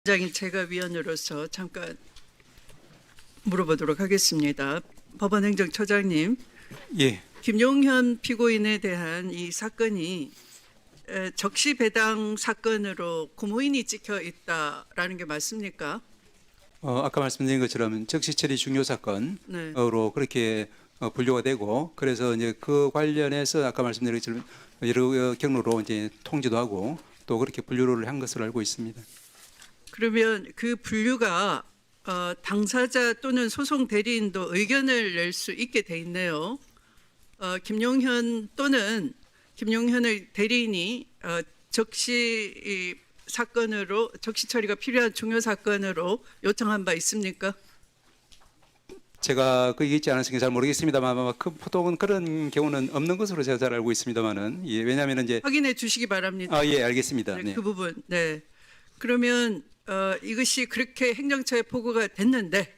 장인 제가위원으로서 잠깐 물어보도록 하겠습니다. 법원행정처장님, 예, 김용현 피고인에 대한 이 사건이 적시 배당 사건으로 고모인이 찍혀 있다라는 게 맞습니까? 아까 말씀드린 것처럼 적시처리 중요 사건으로 네. 그렇게 분류가 되고, 그래서 이제 그 관련해서 아까 말씀드린 것처럼 여러 경로로 이제 통지도 하고 또 그렇게 분류를 한 것으로 알고 있습니다. 그러면 그 분류가 당사자 또는 소송 대리인도 의견을 낼 수 있게 돼 있네요. 김용현 또는 김용현의 대리인이 적시 사건으로 적시 처리가 필요한 중요 사건으로 요청한 바 있습니까? 제가 그 얘기했지 않았으니까 잘 모르겠습니다만 아마 보통은 그런 경우는 없는 것으로 제가 잘 알고 있습니다만은, 예, 왜냐하면 이제 확인해 주시기 바랍니다. 예, 알겠습니다. 네, 네. 그 부분. 네. 그러면 이것이 그렇게 행정처에 보고가 됐는데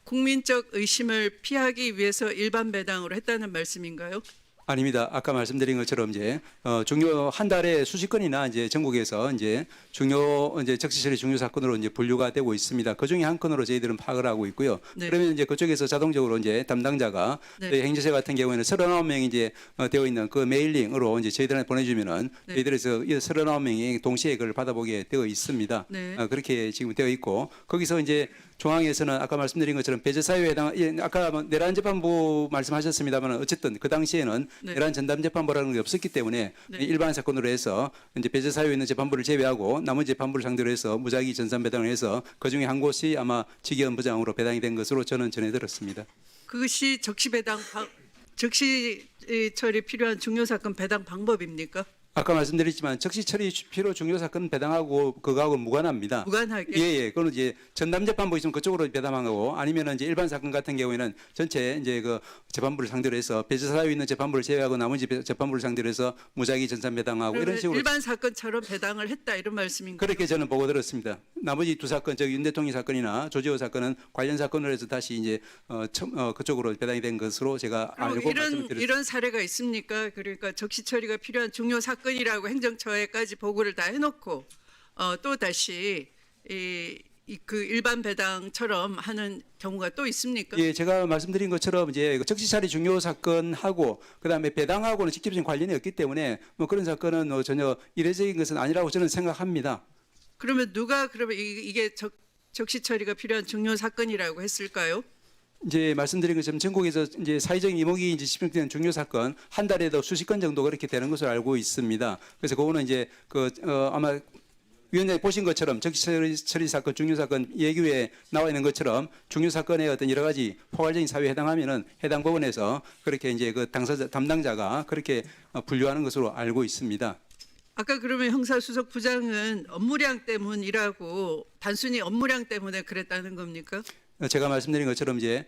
국민적 의심을 피하기 위해서 일반 배당으로 했다는 말씀인가요? 아닙니다. 아까 말씀드린 것처럼 이제 중요 한 달에 수십 건이나 이제 전국에서 이제 적시처리 중요 사건으로 이제 분류가 되고 있습니다. 그 중에 한 건으로 저희들은 파악을 하고 있고요. 네. 그러면 이제 그쪽에서 자동적으로 이제 담당자가 네. 저희 행정처 같은 경우에는 39명이 이제 되어 있는 그 메일링으로 이제 저희들한테 보내주면은 네. 저희들에서 이 39명이 동시에 그걸 받아보게 되어 있습니다. 네. 그렇게 지금 되어 있고, 거기서 이제 중앙에서는 아까 말씀드린 것처럼 배제사유에 해당, 아까 내란 재판부 말씀하셨습니다만 어쨌든 그 당시에는 네. 내란 전담 재판부라는 게 없었기 때문에 네. 일반 사건으로 해서 이제 배제사유에 있는 재판부를 제외하고 나머지 재판부를 상대로 해서 무작위 전산 배당을 해서 그 중에 한 곳이 아마 직위원 부장으로 배당이 된 것으로 저는 전해 들었습니다. 그것이 적시 처리 필요한 중요 사건 배당 방법입니까? 아까 말씀드렸지만 적시 처리 필요 중요 사건 배당하고 그거하고 무관합니다. 무관하게. 예. 그거는 이제 전담 재판부 있으면 그쪽으로 배당한 거고, 아니면은 이제 일반 사건 같은 경우에는 전체 이제 그 재판부를 상대로 해서 배제 사유 있는 재판부를 제외하고 나머지 재판부를 상대로 해서 무작위 전산 배당하고 이런 식으로 일반 사건처럼 배당을 했다 이런 말씀인가요? 그렇게 저는 보고 들었습니다. 나머지 두 사건, 윤 대통령 사건이나 조지호 사건은 관련 사건으로 해서 다시 이제 그쪽으로 배당이 된 것으로 제가 알고 말씀드렸습니다. 이런 사례가 있습니까? 그러니까 적시 처리가 필요한 중요 사건이라고 행정처에까지 보고를 다 해놓고 또 다시 그 일반 배당처럼 하는 경우가 또 있습니까? 예, 제가 말씀드린 것처럼 이제 적시 처리 중요 사건하고 그다음에 배당하고는 직접적인 관련이 없기 때문에 뭐 그런 사건은 전혀 이례적인 것은 아니라고 저는 생각합니다. 그러면 누가 그러면 이게 적시 처리가 필요한 중요 사건이라고 했을까요? 이제 말씀드린 것처럼 전국에서 이제 사회적인 이목이 이제 집중되는 중요 사건 한 달에도 수십 건 정도 그렇게 되는 것으로 알고 있습니다. 그래서 그거는 이제 아마 위원장님 보신 것처럼 적시 처리 사건, 중요 사건 예규에 나와 있는 것처럼 중요 사건의 어떤 여러 가지 포괄적인 사유에 해당하면은 해당 법원에서 그렇게 이제 그 당사자 담당자가 그렇게 분류하는 것으로 알고 있습니다. 아까 그러면 형사수석 부장은 업무량 때문이라고 단순히 업무량 때문에 그랬다는 겁니까? 제가 말씀드린 것처럼 이제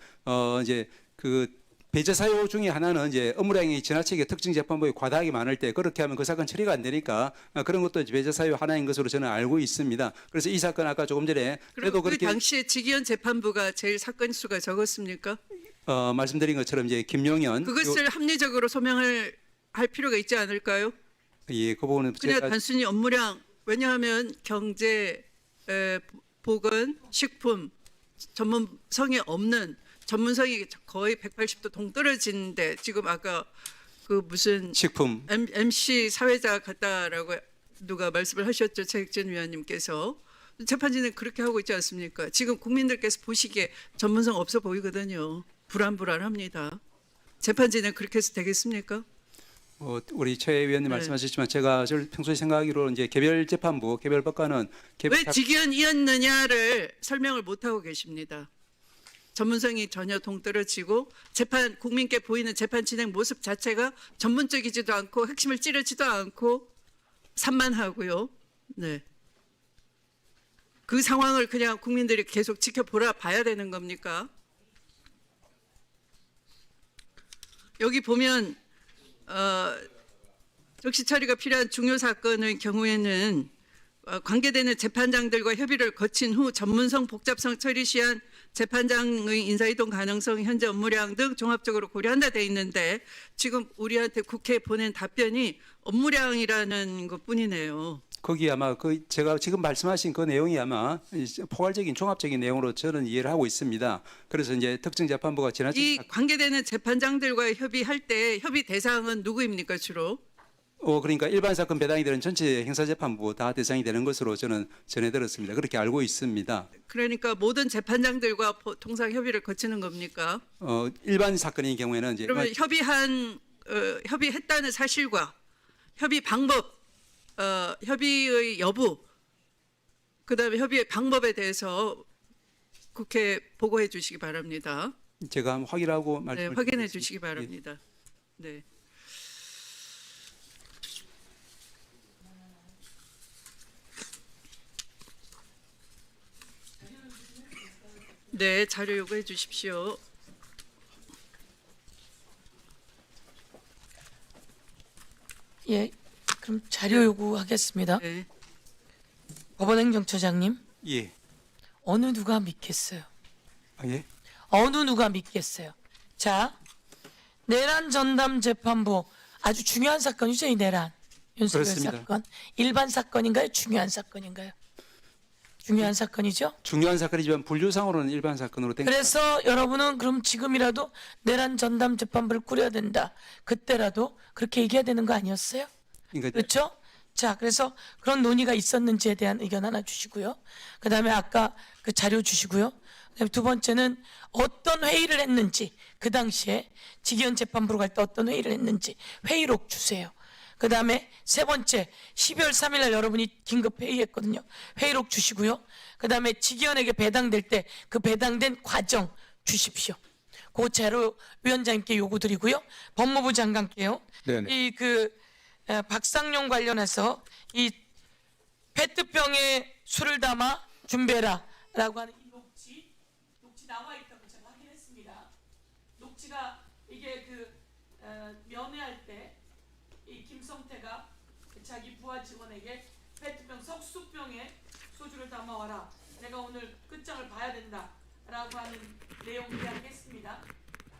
그 배제 사유 중에 하나는 이제 업무량이 지나치게 특정 재판부에 과다하게 많을 때 그렇게 하면 그 사건 처리가 안 되니까 그런 것도 배제 사유 하나인 것으로 저는 알고 있습니다. 그래서 이 사건 아까 조금 전에 그래도 그 그렇게 당시에 직위원 재판부가 제일 사건 수가 적었습니까? 말씀드린 것처럼 이제 김용현 그것을 합리적으로 소명을 할 필요가 있지 않을까요? 예, 그 부분은 그냥 제가 단순히 업무량, 왜냐하면 경제, 보건, 식품 전문성이 없는, 전문성이 거의 180도 동떨어지는데 지금 아까 그 무슨 식품 MC 사회자 같다라고 누가 말씀을 하셨죠, 최익전 위원님께서. 재판진은 그렇게 하고 있지 않습니까? 지금 국민들께서 보시기에 전문성 없어 보이거든요. 불안합니다. 재판진은 그렇게 해서 되겠습니까? 우리 최 위원님 네. 말씀하셨지만 제가 평소에 생각하기로 이제 개별 재판부, 개별 법관은 왜 직위원이었느냐를 설명을 못 하고 계십니다. 전문성이 전혀 동떨어지고 국민께 보이는 재판 진행 모습 자체가 전문적이지도 않고 핵심을 찌르지도 않고 산만하고요. 네. 그 상황을 그냥 국민들이 계속 봐야 되는 겁니까? 여기 보면 적시 처리가 필요한 중요 사건의 경우에는 관계되는 재판장들과 협의를 거친 후 전문성, 복잡성 처리 시한 재판장의 인사이동 가능성, 현재 업무량 등 종합적으로 고려한다 돼 있는데 지금 우리한테 국회에 보낸 답변이 업무량이라는 것뿐이네요. 거기 아마 그 제가 지금 말씀하신 그 내용이 아마 포괄적인 종합적인 내용으로 저는 이해를 하고 있습니다. 그래서 이제 특정 재판부가 지나친 이 관계되는 재판장들과 협의할 때 협의 대상은 누구입니까 주로? 그러니까 일반 사건 배당이 되는 전체 형사재판부 다 대상이 되는 것으로 저는 전해 들었습니다. 그렇게 알고 있습니다. 그러니까 모든 재판장들과 통상 협의를 거치는 겁니까? 일반 사건의 경우에는 이제 그러면 협의했다는 사실과 협의 방법, 협의의 여부, 그다음에 협의의 방법에 대해서 국회에 보고해 주시기 바랍니다. 제가 한번 확인하고 네, 말씀을 확인해 드리겠습니다. 주시기 바랍니다. 네. 네, 자료 요구해 주십시오. 예, 그럼 자료 요구하겠습니다. 네. 법원행정처장님, 예. 어느 누가 믿겠어요? 예. 어느 누가 믿겠어요? 자, 내란 전담 재판부 아주 중요한 사건이죠, 이 내란 윤석열 그렇습니다. 사건. 일반 사건인가요? 중요한 사건인가요? 중요한 사건이죠. 중요한 사건이지만 분류상으로는 일반 사건으로 된 그래서 여러분은 그럼 지금이라도 내란 전담 재판부를 꾸려야 된다. 그때라도 그렇게 얘기해야 되는 거 아니었어요? 그러니까 그렇죠? 자, 그래서 그런 논의가 있었는지에 대한 의견 하나 주시고요. 그다음에 아까 그 자료 주시고요. 그다음에 두 번째는 어떤 회의를 했는지, 그 당시에 직위원 재판부로 갈 때 어떤 회의를 했는지 회의록 주세요. 그다음에 세 번째, 12월 3일 날 여러분이 긴급 회의했거든요. 회의록 주시고요. 그다음에 직위원에게 배당될 때 그 배당된 과정 주십시오. 그 자료 위원장님께 요구드리고요. 법무부 장관께요. 네네. 박상용 관련해서 이 페트병에 술을 담아 준비해라라고 하는 이 녹취 나와 있다고 제가 확인했습니다. 녹취가 이게 면회할 때 이 김성태가 자기 부하 직원에게 페트병 석수병에 소주를 담아 와라. 내가 오늘 끝장을 봐야 된다라고 하는 내용 이야기했습니다.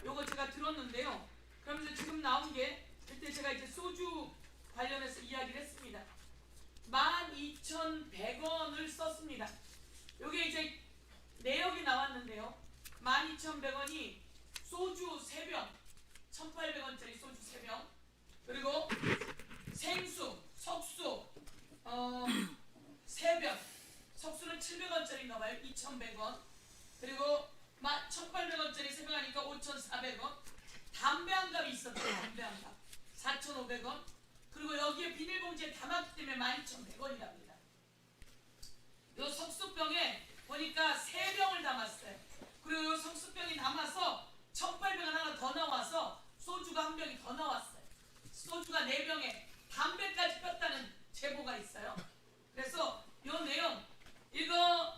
요거 제가 들었는데요. 그러면서 지금 나온 게 그때 제가 이제 소주 관련해서 이야기를 했습니다. 12,100원을 썼습니다. 요게 이제 내역이 나왔는데요. 12,100원이 소주 3병, 1,800원짜리 소주 3병, 그리고 생수, 석수 3병, 석수는 700원짜리인가 봐요. 2,100원. 그리고 1,800원짜리 3병 하니까 5,400원. 담배 한 갑이 있었대요. 담배 한 갑. 4,500원. 그리고 여기에 비닐봉지에 담았기 때문에 12,100원이랍니다. 요 석수병에 보니까 3병을 담았어요. 그리고 요 석수병이 남아서 1,800원 하나 더 나와서 소주가 한 병이 더 나왔어요. 소주가 4병에 담배까지 폈다는 제보가 있어요. 그래서 요 내용 이거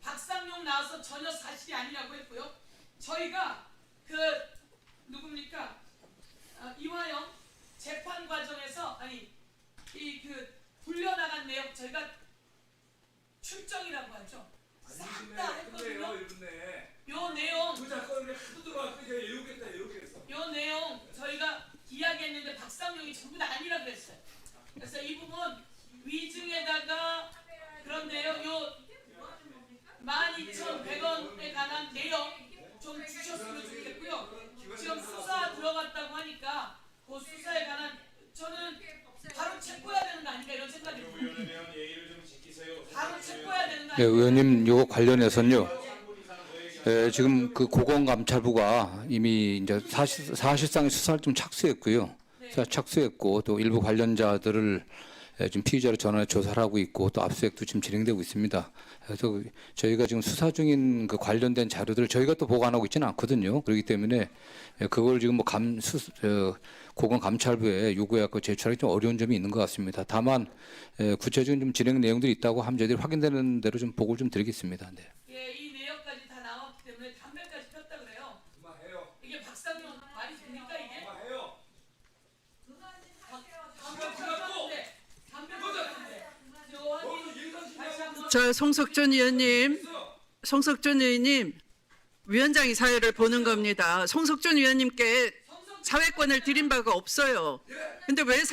박상용 나와서 전혀 사실이 아니라고 했고요. 저희가 누굽니까? 이화영 재판 과정에서 불려나간 내역 저희가 출정이라고 하죠. 싹 다 했거든요. 요 내용 요 내용 저희가 이야기했는데 박상용이 전부 다 아니라 그랬어요. 그래서 이 부분 위증에다가 그런데요. 요 12,100원에 관한 내용 좀 주셨으면 좋겠고요. 지금 수사 들어갔다고 하니까 그 수사에 관한 저는 바로 체포해야 되는 거 아닌가 이런 생각이 듭니다. 바로 체포해야 되는 거 네, 아닌가. 의원님 요거 관련해서는요. 지금 그 고검감찰부가 이미 이제 사실상 수사를 좀 착수했고요. 착수했고 또 일부 관련자들을 지금 피의자로 전환해 조사를 하고 있고 또 압수수색도 지금 진행되고 있습니다. 그래서 저희가 지금 수사 중인 그 관련된 자료들을 저희가 또 보관하고 있지는 않거든요. 그렇기 때문에 그걸 지금 고검감찰부에 요구해서 제출하기 좀 어려운 점이 있는 것 같습니다. 다만 구체적인 좀 진행 내용들이 있다고 하면 저희들이 확인되는 대로 좀 보고를 좀 드리겠습니다. 네. 예, 이 내역까지 다 나왔기 때문에 담배까지 폈다 그래요. 이게 박상용 말이 됩니까 이게? 저 송석준 의원님, 위원장이 사회를 보는 겁니다. 송석준 의원님께 사회권을 드린 바가 없어요. 근데 왜